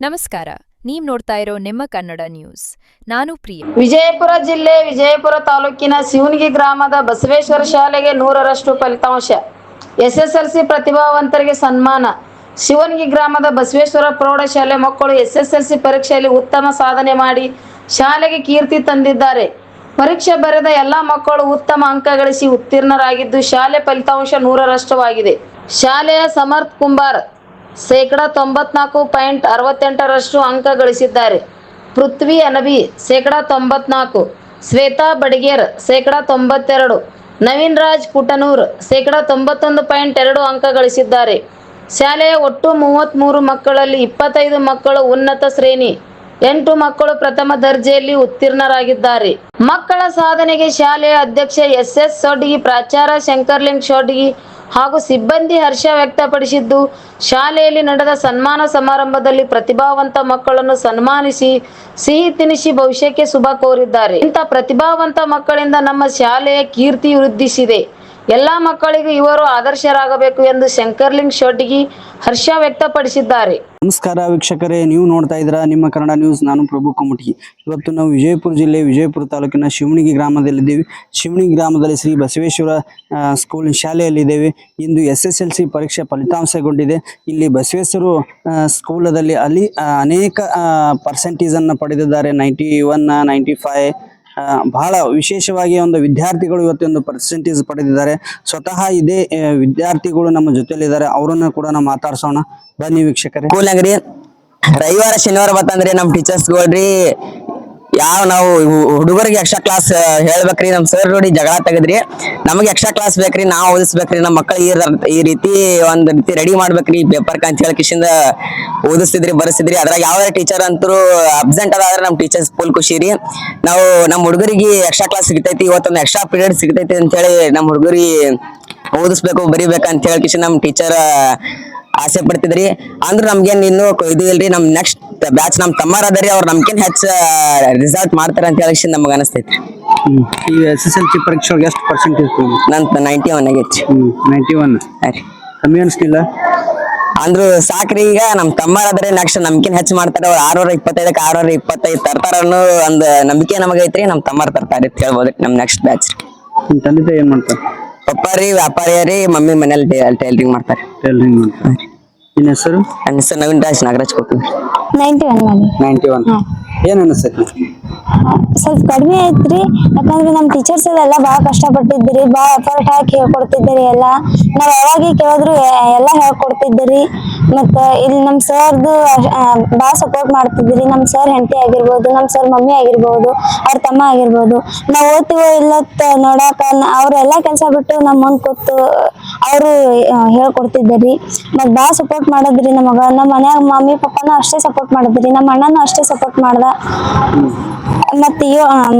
ನಮಸ್ಕಾರ, ನೀವು ನೋಡ್ತಾ ಇರೋ ನಿಮ್ಮ ಕನ್ನಡ ನ್ಯೂಸ್. ನಾನು ಪ್ರಿಯಾ. ವಿಜಯಪುರ ಜಿಲ್ಲೆ ವಿಜಯಪುರ ತಾಲೂಕಿನ ಶಿವನಗಿ ಗ್ರಾಮದ ಬಸವೇಶ್ವರ ಶಾಲೆಗೆ 100ರಷ್ಟು ಫಲಿತಾಂಶ. ಎಸ್ಎಸ್ಎಲ್ಸಿ ಪ್ರತಿಭಾವಂತರಿಗೆ ಸನ್ಮಾನ. ಶಿವನಗಿ ಗ್ರಾಮದ ಬಸವೇಶ್ವರ ಪ್ರೌಢಶಾಲೆ ಮಕ್ಕಳು ಎಸ್ಎಸ್ಎಲ್ಸಿ ಪರೀಕ್ಷೆಯಲ್ಲಿ ಉತ್ತಮ ಸಾಧನೆ ಮಾಡಿ ಶಾಲೆಗೆ ಕೀರ್ತಿ ತಂದಿದ್ದಾರೆ. ಪರೀಕ್ಷೆ ಬರೆದ ಎಲ್ಲ ಮಕ್ಕಳು ಉತ್ತಮ ಅಂಕ ಗಳಿಸಿ ಉತ್ತೀರ್ಣರಾಗಿದ್ದು ಶಾಲೆ ಫಲಿತಾಂಶ 100ರಷ್ಟವಾಗಿದೆ. ಶಾಲೆಯ ಸಮರ್ಥ್ ಕುಂಬಾರ್ 94.68% ಅಂಕ ಗಳಿಸಿದ್ದಾರೆ. ಪೃಥ್ವಿ ಅನಬಿ 94%, ಶ್ವೇತಾ ಬಡಿಗೇರ್ 92%, ನವೀನ್ ರಾಜ್ ಕುಟನೂರ್ 91.2 ಅಂಕ ಗಳಿಸಿದ್ದಾರೆ. ಶಾಲೆಯ ಒಟ್ಟು 33 ಮಕ್ಕಳಲ್ಲಿ 25 ಮಕ್ಕಳು ಉನ್ನತ ಶ್ರೇಣಿ, 8 ಮಕ್ಕಳು ಪ್ರಥಮ ದರ್ಜೆಯಲ್ಲಿ ಉತ್ತೀರ್ಣರಾಗಿದ್ದಾರೆ. ಮಕ್ಕಳ ಸಾಧನೆಗೆ ಶಾಲೆಯ ಅಧ್ಯಕ್ಷ ಎಸ್ ಸೊಡ್ಗಿ, ಪ್ರಾಚಾರ್ಯ ಶಂಕರ್ಲಿಂಗ್ ಸೊಡ್ಗಿ ಹಾಗೂ ಸಿಬ್ಬಂದಿ ಹರ್ಷ ವ್ಯಕ್ತಪಡಿಸಿದ್ದು, ಶಾಲೆಯಲ್ಲಿ ನಡೆದ ಸನ್ಮಾನ ಸಮಾರಂಭದಲ್ಲಿ ಪ್ರತಿಭಾವಂತ ಮಕ್ಕಳನ್ನು ಸನ್ಮಾನಿಸಿ ಸಿಹಿ ತಿನಿಸಿ ಭವಿಷ್ಯಕ್ಕೆ ಶುಭ ಕೋರಿದ್ದಾರೆ. ಇಂಥ ಪ್ರತಿಭಾವಂತ ಮಕ್ಕಳಿಂದ ನಮ್ಮ ಶಾಲೆಯ ಕೀರ್ತಿ ವೃದ್ಧಿಸಿದೆ. ಎಲ್ಲ ಮಕ್ಕಳಿಗೂ ಇವರು ಆದರ್ಶರಾಗಬೇಕು ಎಂದು ಶಂಕರ್ಲಿಂಗ್ ಶೊಡ್ಗಿ ಹರ್ಷ ವ್ಯಕ್ತಪಡಿಸಿದ್ದಾರೆ. ನಮಸ್ಕಾರ ವೀಕ್ಷಕರೇ, ನೀವು ನೋಡ್ತಾ ಇದ್ದೀರಾ ನಿಮ್ಮ ಕನ್ನಡ ನ್ಯೂಸ್. ನಾನು ಪ್ರಭು ಕಮಟಗಿ. ಇವತ್ತು ನಾವು ವಿಜಯಪುರ ಜಿಲ್ಲೆ ವಿಜಯಪುರ ತಾಲೂಕಿನ ಶಿವನಗಿ ಗ್ರಾಮದಲ್ಲಿದ್ದೇವೆ. ಶಿವನಗಿ ಗ್ರಾಮದಲ್ಲಿ ಶ್ರೀ ಬಸವೇಶ್ವರ ಸ್ಕೂಲ್ ಶಾಲೆಯಲ್ಲಿದ್ದೇವೆ. ಇಂದು SSLC ಪರೀಕ್ಷೆ ಫಲಿತಾಂಶಗೊಂಡಿದೆ. ಇಲ್ಲಿ ಬಸವೇಶ್ವರ ಸ್ಕೂಲದಲ್ಲಿ ಅಲ್ಲಿ ಅನೇಕ ಪರ್ಸೆಂಟೇಜನ್ನು ಪಡೆದಿದ್ದಾರೆ. 91, 95. ಬಹಳ ವಿಶೇಷವಾಗಿ ಒಂದು ವಿದ್ಯಾರ್ಥಿಗಳು ಇವತ್ತೊಂದು ಪರ್ಸೆಂಟೇಜ್ ಪಡೆದಿದ್ದಾರೆ. ಸ್ವತಃ ಇದೇ ವಿದ್ಯಾರ್ಥಿಗಳು ನಮ್ಮ ಜೊತೆಲಿದ್ದಾರೆ. ಅವರನ್ನು ಕೂಡ ನಾವು ಮಾತಾಡ್ಸೋಣ. ಬನ್ನಿ ವೀಕ್ಷಕರೇ. ಸ್ಕೂಲ್ನಾಗ್ರಿ ರವಿವಾರ ಶನಿವಾರ ಬರ್ತಂದ್ರಿ ನಮ್ ಟೀಚರ್ಸ್ಗಳ್ರಿ ನಾವು ಹುಡುಗರಿಗೆ ಎಕ್ಸ್ಟ್ರಾ ಕ್ಲಾಸ್ ಹೇಳ್ಬೇಕ್ರಿ. ನಮ್ ಸರ್ ನೋಡಿ ಜಗಳ ತೆಗದ್ರಿ, ನಮಗೆ ಎಕ್ಸ್ಟ್ರಾ ಕ್ಲಾಸ್ ಬೇಕ್ರಿ, ನಾವು ಓದಿಸ್ಬೇಕ್ರಿ, ನಮ್ಮ ಮಕ್ಕಳಿಗೆ ಈ ರೀತಿ ಒಂದ್ ರೀತಿ ರೆಡಿ ಮಾಡ್ಬೇಕ್ರಿ ಪೇಪರ್ ಅಂತ ಹೇಳಿ ಕಿಶಿಂದ ಓದಿಸ್ತಿದ್ರಿ, ಬರೆಸಿದ್ರಿ. ಅದ್ರಾಗ ಯಾವ ಟೀಚರ್ ಅಂತೂ ಅಬ್ಸೆಂಟ್ ಅದಾದ್ರೆ ನಮ್ ಟೀಚರ್ಸ್ ಫುಲ್ ಖುಷಿ ರೀ. ನಾವು ನಮ್ಮ ಹುಡುಗರಿಗೆ ಎಕ್ಸ್ಟ್ರಾ ಕ್ಲಾಸ್ ಸಿಗ್ತೈತಿ, ಇವತ್ತೊಂದು ಎಕ್ಸ್ಟ್ರಾ ಪೀರಿಯಡ್ ಸಿಗ್ತೈತಿ ಅಂತ ಹೇಳಿ ನಮ್ಮ ಹುಡುಗರಿಗೆ ಓದಿಸ್ಬೇಕು, ಬರಿಬೇಕಂತ ಹೇಳಿ ಕಿಶನ್ ನಮ್ ಟೀಚರ್ ಆಸೆ ಪಡ್ತಿದ್ರಿ. ಅಂದ್ರ ನಮ್ಗೇನ್ ಇನ್ನು ಇದು ಇಲ್ರಿ. ನಮ್ ನೆಕ್ಸ್ಟ್ ಬ್ಯಾಚ್ ನಮ್ ತಮ್ಮಾರ ಅದರಿ, ಅವ್ರು ನಮ್ಗೇನ್ ಹೆಚ್ಚ ರಿಸಲ್ಟ್ ಮಾಡ್ತಾರ ಅಂತ ಹೇಳಿ ನಮ್ಗೆ ಅನಿಸ್ತೈತಿ. ಈ SSLC ಪರೀಕ್ಷೆ ಎಷ್ಟು ಪರ್ಸೆಂಟೇಜ್? ನನ್ 91 ಆಗೈತಿ. 91 ಕಮ್ಮಿ ಅನ್ಸ್ಲಿಲ್ಲ ಅಂದ್ರು ಸಾಕ್ರಿ. ಈಗ ನಮ್ ತಮ್ಮಾರ ಅದರಿ ನೆಕ್ಸ್ಟ್ ನಮ್ಕಿನ್ ಹೆಚ್ಚು ಮಾಡ್ತಾರ. ಅವ್ರು 625ಕ್ಕೆ 625 ತರ್ತಾರ ಅನ್ನೋ ಒಂದ್ ನಂಬಿಕೆ ನಮಗೈತ್ರಿ. ನಮ್ ತಮ್ಮಾರ ತರ್ತಾರ ಅಂತ ಹೇಳ್ಬೋದ್ರಿ ನಮ್ ನೆಕ್ಸ್ಟ್ ಬ್ಯಾಚ್. ನಿಮ್ ತಂದೆ ತಾಯಿ ಏನ್ ಮಾಡ್ತಾರ? ಪಪ್ಪ ರೀ ವ್ಯಾಪಾರಿ ರೀ, ಮಮ್ಮಿ ಮನೇಲಿ ಟೈಲರಿಂಗ್ ಮಾಡ್ತಾರೆ. ನಿನ್ನ ಹೆಸರು? ನನ್ನ ಹೆಸರು ನವೀನ್ ರಾಜ್ ನಾಗರಾಜ್ ಕೊಟ್ಟು. 91 ಏನ್ ಅನಿಸ್ತೈತಿ? ಸ್ವಲ್ಪ ಕಡಿಮೆ ಐತ್ರಿ. ಯಾಕಂದ್ರೆ ನಮ್ ಟೀಚರ್ಸ್ ಎಲ್ಲ ಬಾಳ ಕಷ್ಟಪಟ್ಟಿದ್ರಿ, ಬಾಳ ಎಫರ್ಟ್ ಹಾಕಿ ಹೇಳ್ಕೊಡ್ತಿದ್ರಿ. ಎಲ್ಲ ನಾವ್ ಯಾವಾಗ ಕೇಳಿದ್ರು ಎಲ್ಲ ಹೇಳ್ಕೊಡ್ತಿದ್ರಿ. ಮತ್ತ ಇಲ್ಲಿ ನಮ್ ಸರ್ದು ಬಾಳ ಸಪೋರ್ಟ್ ಮಾಡ್ತಿದ್ರಿ. ನಮ್ ಸರ್ ಹೆಂಡತಿ ಆಗಿರ್ಬೋದು, ನಮ್ ಸರ್ ಮಮ್ಮಿ ಆಗಿರ್ಬೋದು, ಅವ್ರ ತಮ್ಮ ಆಗಿರ್ಬೋದು. ನಾವ್ ಓದ್ತೀವೋ ಇಲ್ಲ ನೋಡಾಕ ಅವ್ರೆಲ್ಲಾ ಕೆಲ್ಸ ಬಿಟ್ಟು ನಮ್ ಮುಂದ್ ಕೂತು ಅವ್ರು ಹೇಳ್ಕೊಡ್ತಿದ್ರಿ. ಮತ್ ಬಾಳ ಸಪೋರ್ಟ್ ಮಾಡಿದ್ರಿ ನಮಗ. ನಮ್ ಮನ್ಯಾಗ ಮಮ್ಮಿ ಪಪ್ಪಾನು ಅಷ್ಟೇ ಸಪೋರ್ಟ್ ಮಾಡಿದ್ರಿ, ನಮ್ಮ ಅಣ್ಣನು ಅಷ್ಟೇ ಸಪೋರ್ಟ್ ಮಾಡ್ದ. ಮತ್ತೆ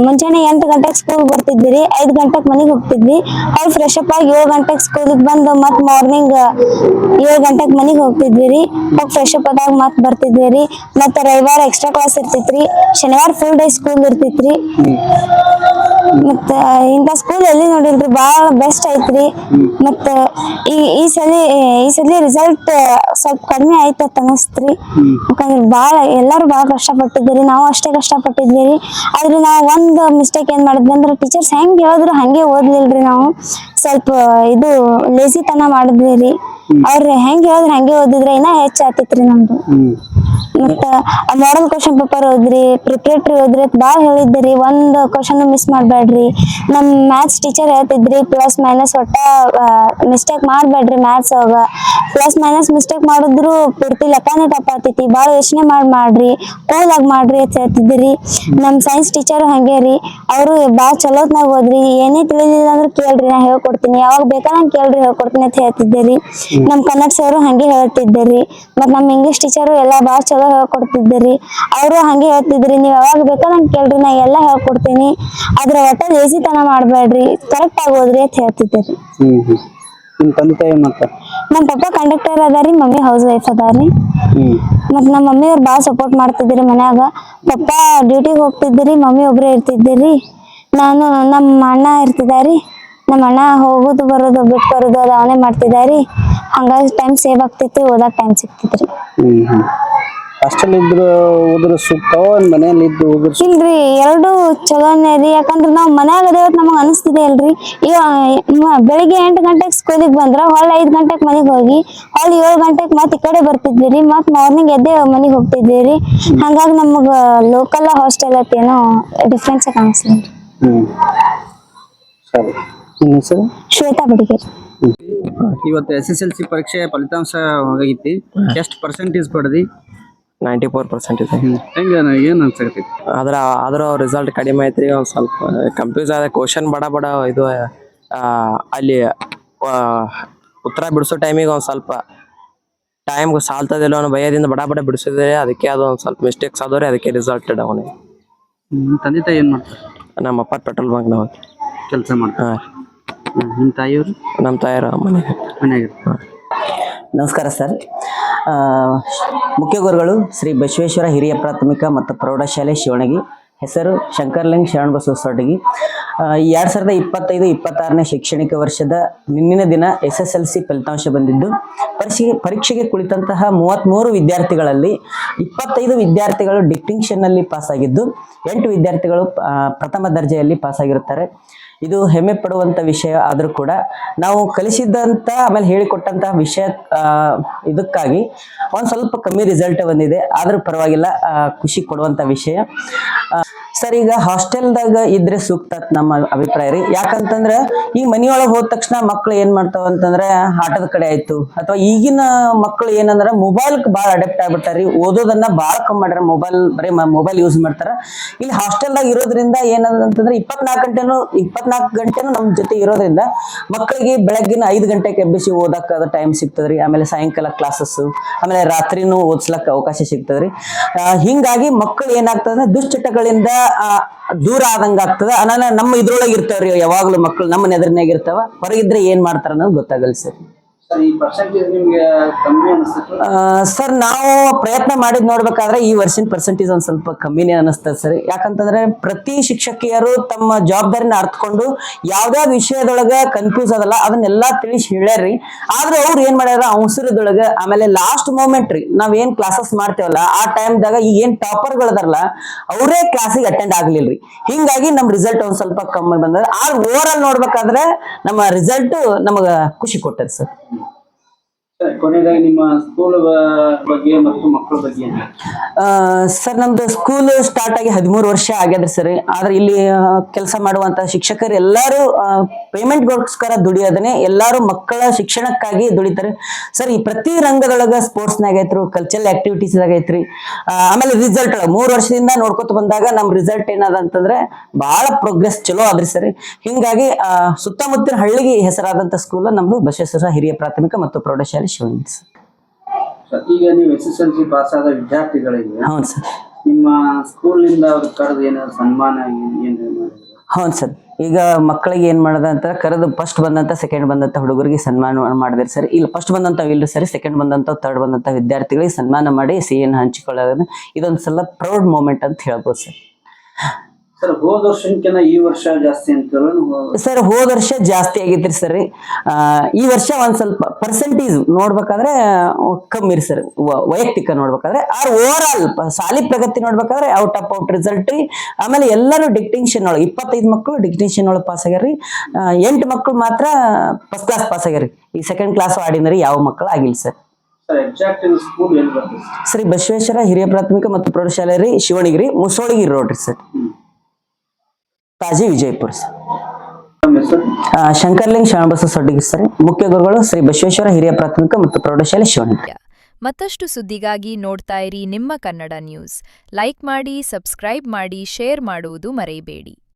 ಮುಂಜಾನೆ 8 ಗಂಟೆಗೆ ಸ್ಕೂಲ್ ಬರ್ತಿದ್ವಿ, 5 ಗಂಟೆಗೆ ಮನೆಗೆ ಹೋಗ್ತಿದ್ವಿ. ಅವ್ರು ಫ್ರೆಶ್ ಅಪ್ ಆಗಿ 7 ಗಂಟೆಗೆ ಸ್ಕೂಲಿಗೆ ಬಂದು ಮತ್ ಮಾರ್ನಿಂಗ್ 7 ಗಂಟೆಗೆ ಮನೆಗೆ ಹೋಗ್ತಿದ್ವಿ ರೀ. ಹೋಗಿ ಫ್ರೆಶ್ ಅಪ್ ಆದಾಗ ಮತ್ ಬರ್ತಿದ್ವಿ ರೀ. ಮತ್ತೆ ರವಿವಾರ ಎಕ್ಸ್ಟ್ರಾ ಕ್ಲಾಸ್ ಇರ್ತಿತ್ರಿ, ಶನಿವಾರ ಫುಲ್ ಡೇ ಸ್ಕೂಲ್ ಇರ್ತಿತ್ರಿ. ಮತ್ತ ಇಂಥ ಸ್ಕೂಲ್ ಎಲ್ಲಿ ನೋಡಿಲ್ರಿ, ಬಾಳ ಬೆಸ್ಟ್ ಐತ್ರಿ. ಮತ್ತ ಈ ಸಲ ರಿಸಲ್ಟ್ ಸ್ವಲ್ಪ ಕಡಿಮೆ ಆಯ್ತತ್ ಅನಸ್ತ್ರಿ. ಯಾಕಂದ್ರೆ ಎಲ್ಲಾರು ಬಾಳ ಕಷ್ಟಪಟ್ಟಿದ್ರಿ, ನಾವು ಅಷ್ಟೇ ಕಷ್ಟಪಟ್ಟಿದ್ವಿ. ಆದ್ರೆ ನಾವು ಒಂದ್ ಮಿಸ್ಟೇಕ್ ಏನ್ ಮಾಡಿದ್ವಿ ಅಂದ್ರೆ ಟೀಚರ್ಸ್ ಹೆಂಗ್ ಹೇಳಿದ್ರು ಹಂಗೆ ಓದ್ಲಿಲ್ರಿ. ನಾವು ಸ್ವಲ್ಪ ಇದು ಲೇಸಿತನ ಮಾಡಿದ್ವಿ ರೀ. ಅವ್ರ ಹೆಂಗ್ ಹೇಳಿದ್ರು ಹಂಗೆ ಓದಿದ್ರೆ ಇನ್ನ ಹೆಚ್ಚ ಆತಿತ್ರಿ ನಮ್ದು. ಮತ್ತ ಮಾಡಲ್ ಕ್ವಶನ್ ಪೇಪರ್ ಓದ್ರಿ, ಪ್ರಿಪರೇಟರಿ ಓದ್ರಿ ಬಾಳ ಹೇಳಿದ್ರಿ. ಒಂದ್ ಕ್ವಶನ್ ಮಿಸ್ ಮಾಡ್ಬೇಡ್ರಿ. ನಮ್ ಮ್ಯಾಥ್ಸ್ ಟೀಚರ್ ಹೇಳ್ತಿದ್ರಿ ಪ್ಲಸ್ ಮೈನಸ್ ಒಟ್ಟ ಮಿಸ್ಟೇಕ್ ಮಾಡ್ಬೇಡ್ರಿ. ಮ್ಯಾಥ್ಸ್ ಒಳಗ ಪ್ಲಸ್ ಮೈನಸ್ ಮಿಸ್ಟೇಕ್ ಮಾಡಿದ್ರು ಪೂರ್ತಿ ಲೆಕ್ಕನೇ ತಪ್ಪಾತೈತಿ, ಬಾಳ ಯೋಚನೆ ಮಾಡ್ರಿ, ಕೂಲ್ ಆಗಿ ಮಾಡ್ರಿ ಅಂತ ಹೇಳ್ತಿದ್ರಿ. ನಮ್ ಸೈನ್ಸ್ ಟೀಚರ್ ಹಂಗೆ ರೀ, ಅವರು ಬಾಳ ಚಲೋತ್ನಾಗ ಓದ್ರಿ, ಏನೇ ತಿಳಿಲಿಲ್ಲ ಅಂದ್ರೆ ಕೇಳ್ರಿ, ನಾ ಹೇಳ್ಕೊಡ್ತೀನಿ, ಯಾವಾಗ ಬೇಕಾ ನಂಗೆ ಕೇಳ್ರಿ ಹೇಳ್ಕೊಡ್ತೀನಿ ಅಂತ ಹೇಳ್ತಿದ್ದೀರಿ. ನಮ್ ಕನ್ನಡ ಸರ್ ಹಂಗೆ ಹೇಳ್ತಿದ್ದೀರಿ. ಮತ್ ನಮ್ ಇಂಗ್ಲಿಷ್ ಟೀಚರು ಎಲ್ಲಾ ಬಾಳ ಚಲೋ ಹೇಳ್ಕೊಡ್ತಿದ್ದೀರಿ. ಅವರು ಹಂಗೆ ಹೇಳ್ತಿದ್ರಿ, ನೀವ್ ಯಾವಾಗ ಬೇಕಾ ನಂಗೆ ಕೇಳ್ರಿ, ನಾ ಎಲ್ಲಾ ಹೇಳ್ಕೊಡ್ತೀನಿ, ಆದ್ರೆ ಒಟ್ಟ ಲೇಸಿತನ ಮಾಡ್ಬೇಡ್ರಿ, ಕರೆಕ್ಟ್ ಆಗಿ ಓದ್ರಿ ಅಂತ ಹೇಳ್ತಿದ್ದೀರಿ. ನಮ್ ಪಪ್ಪ ಕಂಡಕ್ಟರ್ ಅದಾರಿ, ಮಮ್ಮಿ ಹೌಸ್ ವೈಫ್ ಅದಾರಿ. ಮತ್ ನಮ್ಮ ಮಮ್ಮಿ ಅವ್ರು ಬಾಳ ಸಪೋರ್ಟ್ ಮಾಡ್ತಿದ್ರಿ ಮನ್ಯಾಗ. ಪಪ್ಪ ಡ್ಯೂಟಿಗೆ ಹೋಗ್ತಿದ್ದೀರಿ, ಮಮ್ಮಿ ಒಬ್ರೇ ಇರ್ತಿದ್ದೀರಿ. ನಾನು ನಮ್ಮ ಅಣ್ಣ ಇರ್ತಿದಾರಿ. ನಮ್ಮ ಅಣ್ಣ ಹೋಗೋದು ಬರೋದು ಬಿಟ್ಟು ಬರೋದು ಅದು ಅವನೇ ಮಾಡ್ತಿದಾರಿ. ಹಂಗಾಗಿ ಟೈಮ್ ಸೇವ್ ಆಗ್ತಿತ್ತು, ಓದಾಕ ಟೈಮ್ ಸಿಗ್ತಿದ್ರಿ. ಹಾಸ್ಟೆಲ್ ಇದ್ರು ಹೋದ್ರೆ ಸೂಕ್ತವ ಮನೆಯಲ್ಲಿ ಇದ್ದು ಹೋದ್ರೆ ಇಲ್ರಿ ಎರಡು ಚಲೋನೇ ರೀ. ಯಾಕಂದ್ರ ನಾವ್ ಮನ್ಯಾಗ ಅದೇವತ್ ನಮಗ್ ಅನಿಸ್ತಿದೆ ಅಲ್ರಿ. ಈಗ ಬೆಳಿಗ್ಗೆ 8 ಗಂಟೆಗೆ ಸ್ಕೂಲಿಗೆ ಬಂದ್ರ ಹೊಳ್ಳಿ 5 ಗಂಟೆಗೆ ಮನೆಗೆ ಹೋಗಿ ಹೊಳ್ಳಿ 7 ಗಂಟೆಗೆ ಮತ್ತೆ ಈ ಕಡೆ ಬರ್ತಿದ್ವಿ ರೀ. ಮತ್ ಮಾರ್ನಿಂಗ್ ಎದ್ದೆ ಮನೆಗೆ ಹೋಗ್ತಿದ್ವಿ ರೀ. ಹಂಗಾಗಿ ನಮಗ ಲೋಕಲ್ ಹಾಸ್ಟೆಲ್ ಏನೋ ಡಿಫ್ರೆನ್ಸ್ ಕಾಣಿಸ್ಲಿ. ಸರಿ. ನಿಮ್ಮ ಹೆಸರು? ಶ್ವೇತಾ ಬಡಿಗೇರಿ. ಇವತ್ತು SSLC ಪರೀಕ್ಷೆ ಫಲಿತಾಂಶ ಹೋಗೈತಿ. ಎಷ್ಟು ಪರ್ಸೆಂಟೇಜ್ ಪಡೆದಿ? 94% ಇದೆ. ಹೆಂಗ ಏನ್ ಅನ್ಸಕತ್ತೈತಿ? ಆದ್ರೂ ರಿಸಲ್ಟ್ ಕಡಿಮೆ ಐತ್ರಿ. ಒಂದ್ ಸ್ವಲ್ಪ ಕನ್ಫ್ಯೂಸ್ ಆದ. ಕ್ವಶನ್ ಬಡ ಇದು ಅಲ್ಲಿ ಉತ್ತರ ಬಿಡಿಸೋ ಟೈಮಿಗೆ ಒಂದ್ ಸ್ವಲ್ಪ ಟೈಮ್ ಸಾಲ್ತದಿಲ್ಲ ಅನ್ನೋ ಭಯದಿಂದ ಬಡ ಬಿಡಿಸಿದ್ರೆ ಅದಕ್ಕೆ ಅದು ಒಂದ್ ಸ್ವಲ್ಪ ಮಿಸ್ಟೇಕ್ಸ್ ಆದವ್ರೆ. ಅದಕ್ಕೆ ರಿಸಲ್ಟ್ ಡೌನ್. ತಂದೆ ತಾಯಿ ಏನ್ ಮಾಡ್ತಾರೆ? ನಮ್ಮ ಅಪ್ಪ ಪೆಟ್ರೋಲ್ ಬಂಕ್ ನಾವು ಕೆಲಸ ಮಾಡ್ತಾರೆ. ನಿಮ್ಮ ತಾಯಿಯವರು? ನಮ್ಮ ತಾಯಿಯರ ಮನೆಯಾಗ. ನಮಸ್ಕಾರ ಸರ್. ಮುಖ್ಯ ಗುರುಗಳು ಶ್ರೀ ಬಸವೇಶ್ವರ ಹಿರಿಯ ಪ್ರಾಥಮಿಕ ಮತ್ತು ಪ್ರೌಢಶಾಲೆ ಶಿವಣಗಿ. ಹೆಸರು ಶಂಕರಲಿಂಗ ಶರಣಬಸವ ಸೊರಟಗಿ. 2025-26ನೇ ಶೈಕ್ಷಣಿಕ ವರ್ಷದ ನಿನ್ನಿನ ದಿನ SSLC ಫಲಿತಾಂಶ ಬಂದಿದ್ದು, ಪರೀಕ್ಷೆಗೆ ಕುಳಿತಂತಹ 33 ವಿದ್ಯಾರ್ಥಿಗಳಲ್ಲಿ 25 ವಿದ್ಯಾರ್ಥಿಗಳು ಡಿಸ್ಟಿಂಕ್ಷನ್ನಲ್ಲಿ ಪಾಸಾಗಿದ್ದು, 8 ವಿದ್ಯಾರ್ಥಿಗಳು ಪ್ರಥಮ ದರ್ಜೆಯಲ್ಲಿ ಪಾಸಾಗಿರುತ್ತಾರೆ. ಇದು ಹೆಮ್ಮೆ ಪಡುವಂಥ ವಿಷಯ. ಆದರೂ ಕೂಡ ನಾವು ಕಲಿಸಿದಂಥ ಆಮೇಲೆ ಹೇಳಿಕೊಟ್ಟಂತಹ ವಿಷಯ ಇದಕ್ಕಾಗಿ ಒಂದು ಸ್ವಲ್ಪ ಕಮ್ಮಿ ರಿಸಲ್ಟ್ ಬಂದಿದೆ. ಆದರೂ ಪರವಾಗಿಲ್ಲ, ಖುಷಿ ಕೊಡುವಂಥ ವಿಷಯ. ಸರ್, ಈಗ ಹಾಸ್ಟೆಲ್ದಾಗ ಇದ್ರೆ ಸೂಕ್ತ ನಮ್ಮ ಅಭಿಪ್ರಾಯ ರೀ. ಯಾಕಂತಂದ್ರೆ ಈ ಮನಿಯೊಳಗೆ ಹೋದ ತಕ್ಷಣ ಮಕ್ಳು ಏನ್ ಮಾಡ್ತಾವ ಅಂತಂದ್ರೆ ಆಟದ ಕಡೆ ಆಯ್ತು, ಅಥವಾ ಈಗಿನ ಮಕ್ಳು ಏನಂದ್ರೆ ಮೊಬೈಲ್ಗೆ ಭಾಳ ಅಡಾಪ್ಟ್ ಆಗ್ಬಿಟ್ಟಾರಿ. ಓದೋದನ್ನ ಭಾಳ ಕಮ್ಮಿ ಮಾಡ್ಯಾರ. ಬರೀ ಮೊಬೈಲ್ ಯೂಸ್ ಮಾಡ್ತಾರ. ಇಲ್ಲಿ ಹಾಸ್ಟೆಲ್ದಾಗ ಇರೋದ್ರಿಂದ ಏನಂತಂದ್ರೆ 24 ಗಂಟೆನೂ ನಮ್ಮ ಜೊತೆ ಇರೋದ್ರಿಂದ ಮಕ್ಕಳಿಗೆ ಬೆಳಗ್ಗಿನ 5 ಗಂಟೆಗೆ ಎಬ್ಬಿಸಿ ಓದಕ್ಕೆ ಅದು ಟೈಮ್ ಸಿಗ್ತದ್ರಿ. ಆಮೇಲೆ ಸಾಯಂಕಾಲ ಕ್ಲಾಸಸ್, ಆಮೇಲೆ ರಾತ್ರಿನೂ ಓದಿಸ್ಲಕ್ಕ ಅವಕಾಶ ಸಿಗ್ತದ್ರಿ. ಹಿಂಗಾಗಿ ಮಕ್ಕಳು ಏನಾಗ್ತದೆ ದುಶ್ಚಟಗಳಿಂದ ದೂರ ಆದಂಗ ಆಗ್ತದ. ನಮ್ಮ ಇದ್ರೊಳಗೆ ಇರ್ತಾವ್ರಿ ಯಾವಾಗ್ಲೂ ಮಕ್ಕಳು ನಮ್ಮ ಎದುರಿನಾಗ ಇರ್ತಾವ. ಹೊರಗಿದ್ರೆ ಏನ್ ಮಾಡ್ತಾರ ಅನ್ನೋದು ಗೊತ್ತಾಗಲ್ಲ ಸರ್. ಸರ್, ನಾವು ಪ್ರಯತ್ನ ಮಾಡಿದ್ ನೋಡ್ಬೇಕಾದ್ರೆ ಈ ವರ್ಷದ ಪರ್ಸೆಂಟೇಜ್ ಒಂದ್ ಸ್ವಲ್ಪ ಕಮ್ಮಿನೇ ಅನಿಸ್ತದೆ ಸರ್. ಯಾಕಂತಂದ್ರೆ ಪ್ರತಿ ಶಿಕ್ಷಕಿಯರು ತಮ್ಮ ಜವಾಬ್ದಾರಿನ ಅರ್ಥಕೊಂಡು ಯಾವ್ದಾವ್ ವಿಷಯದೊಳಗ ಕನ್ಫ್ಯೂಸ್ ಅದಲ್ಲ ಅದನ್ನೆಲ್ಲಾ ತಿಳಿಸಿ ಹೇಳ್ಯಾರ್ರಿ. ಆದ್ರೂ ಅವ್ರು ಏನ್ ಮಾಡ್ಯಾರ ಅವಸರದೊಳಗ ಆಮೇಲೆ ಲಾಸ್ಟ್ ಮೂಮೆಂಟ್ ರೀ, ನಾವ್ ಏನ್ ಕ್ಲಾಸಸ್ ಮಾಡ್ತೇವಲ್ಲ ಆ ಟೈಮ್ದಾಗ ಈಗ ಏನ್ ಟಾಪರ್ಗಳದಾರಲ್ಲ ಅವರೇ ಕ್ಲಾಸಿಗೆ ಅಟೆಂಡ್ ಆಗ್ಲಿಲ್ರಿ. ಹಿಂಗಾಗಿ ನಮ್ ರಿಸಲ್ಟ್ ಒಂದ್ ಸ್ವಲ್ಪ ಕಮ್ಮಿ ಬಂದ. ಆದ್ರೆ ಓವರ್ ಆಲ್ ನೋಡ್ಬೇಕಾದ್ರೆ ನಮ್ಮ ರಿಸಲ್ಟ್ ನಮಗ ಖುಷಿ ಕೊಟ್ಟದ ಸರ್. ಕೊನೆಯದಾಗಿ ನಿಮ್ಮ ಸ್ಕೂಲ್ ಬಗ್ಗೆ ಮತ್ತು ಮಕ್ಕಳ ಬಗ್ಗೆ? ಸರ್, ನಮ್ದು ಸ್ಕೂಲ್ ಸ್ಟಾರ್ಟ್ ಆಗಿ 13 ವರ್ಷ ಆಗ್ಯದ್ರಿ ಸರ್. ಆದ್ರೆ ಇಲ್ಲಿ ಕೆಲಸ ಮಾಡುವಂತ ಶಿಕ್ಷಕರು ಎಲ್ಲಾರು ಪೇಮೆಂಟ್ಗೋಸ್ಕರ ದುಡಿಯೋದನ್ನೇ, ಎಲ್ಲಾರು ಮಕ್ಕಳ ಶಿಕ್ಷಣಕ್ಕಾಗಿ ದುಡಿತಾರೆ ಸರ್. ಈ ಪ್ರತಿ ರಂಗದೊಳಗ ಸ್ಪೋರ್ಟ್ಸ್ನಾಗ ಐತ್ರು, ಕಲ್ಚರಲ್ ಆಕ್ಟಿವಿಟೀಸ್ ಐತ್ರಿ. ಆಮೇಲೆ ರಿಸಲ್ಟ್ 3 ವರ್ಷದಿಂದ ನೋಡ್ಕೊತ ಬಂದಾಗ ನಮ್ ರಿಸಲ್ಟ್ ಏನದ ಅಂತಂದ್ರೆ ಬಹಳ ಪ್ರೋಗ್ರೆಸ್ ಚಲೋ ಆದ್ರಿ ಸರ್. ಹಿಂಗಾಗಿ ಸುತ್ತಮುತ್ತಿನ ಹಳ್ಳಿಗೆ ಹೆಸರಾದಂತ ಸ್ಕೂಲ್ ನಮ್ದು ಬಸವೇಶ್ವರ ಹಿರಿಯ ಪ್ರಾಥಮಿಕ ಮತ್ತು ಪ್ರೌಢಶಾಲೆ ಶಿವಣಗಿ ಸರ್. ಈಗ ನೀವು SSLC ಪಾಸ್ ಆದ ವಿದ್ಯಾರ್ಥಿಗಳಿಗೆ ಹೌದು ಸರ್, ನಿಮ್ಮ ಸ್ಕೂಲ್ ನಿಂದ ಅವ್ರ ಕರೆದು ಏನಾದ್ರು ಸನ್ಮಾನ ಹೌದು ಸರ್. ಈಗ ಮಕ್ಕಳಿಗೆ ಏನ್ ಮಾಡದ ಅಂತ ಕರೆದು ಫಸ್ಟ್ ಬಂದಂತ ಸೆಕೆಂಡ್ ಬಂದಂತ ಹುಡುಗರಿಗೆ ಸನ್ಮಾನ ಮಾಡಿದ್ರಿ ಸರ್. ಇಲ್ಲ ಫಸ್ಟ್ ಬಂದಂತ ಇಲ್ರಿ ಸರ್, ಸೆಕೆಂಡ್ ಬಂದಂತ ಥರ್ಡ್ ಬಂದಂತ ವಿದ್ಯಾರ್ಥಿಗಳಿಗೆ ಸನ್ಮಾನ ಮಾಡಿ ಸಿಹಿಯನ್ನು ಹಂಚಿಕೊಳ್ಳೋದು ಇದೊಂದು ಸಲ ಪ್ರೌಡ್ ಮೂಮೆಂಟ್ ಅಂತ ಹೇಳ್ಬೋದು ಸರ್. ಸರ್, ಹೋದ ವರ್ಷಕ್ಕಿಂತ ಈ ವರ್ಷ ಜಾಸ್ತಿ ಅಂತ ಸರ್, ಹೋದ ವರ್ಷ ಜಾಸ್ತಿ ಆಗೈತ್ರಿ ಸರ್. ಈ ವರ್ಷ ಒಂದ್ ಸ್ವಲ್ಪ ಪರ್ಸೆಂಟೇಜ್ ನೋಡ್ಬೇಕಾದ್ರೆ ಕಮ್ಮಿ ರೀ ಸರ್, ವೈಯಕ್ತಿಕ ನೋಡ್ಬೇಕಾದ್ರೆ. ಓವರ್ ಆಲ್ ಸಾಲಿ ಪ್ರಗತಿ ನೋಡ್ಬೇಕಾದ್ರೆ ಔಟ್ ಆಫ್ ಔಟ್ ರಿಸಲ್ಟ್ ರೀ. ಆಮೇಲೆ ಎಲ್ಲರೂ ಡಿಸ್ಟಿಂಕ್ಷನ್ ಒಳಗೆ 25 ಮಕ್ಕಳು ಡಿಸ್ಟಿಂಕ್ಷನ್ ಒಳಗೆ ಪಾಸ್ ಆಗ್ಯಾರ್ರಿ. 8 ಮಕ್ಕಳು ಮಾತ್ರ ಫಸ್ಟ್ ಕ್ಲಾಸ್ ಪಾಸ್ ಆಗ್ಯಾರ್ರಿ. ಈ ಸೆಕೆಂಡ್ ಕ್ಲಾಸ್ ಆಡಿದ್ರಿ ಯಾವ ಮಕ್ಕಳು ಆಗಿಲ್ಲ ಸರ್. ಶ್ರೀ ಬಸವೇಶ್ವರ ಹಿರಿಯ ಪ್ರಾಥಮಿಕ ಮತ್ತು ಪ್ರೌಢಶಾಲೆ ರೀ, ಶಿವಣಗಿರಿ, ಮುಸೋಳಗಿ ರೋಡ್ ರೀ ಸರ್, ತಾಜಿ ವಿಜಯಪುರ ಸರ್. ಶಂಕರಲಿಂಗ ಶರಣಬಸವ ಸೊರಟಗಿ ಸರ್. ಮುಖ್ಯ ಗುರುಗಳು ಶ್ರೀ ಬಸವೇಶ್ವರ ಹಿರಿಯ ಪ್ರಾಥಮಿಕ ಮತ್ತು ಪ್ರೌಢಶಾಲೆ ಶಿವಣಗಿ. ಮತ್ತಷ್ಟು ಸುದ್ದಿಗಾಗಿ ನೋಡ್ತಾ ಇರಿ ನಿಮ್ಮ ಕನ್ನಡ ನ್ಯೂಸ್. ಲೈಕ್ ಮಾಡಿ, ಸಬ್ಸ್ಕ್ರೈಬ್ ಮಾಡಿ, ಶೇರ್ ಮಾಡುವುದು ಮರೆಯಬೇಡಿ.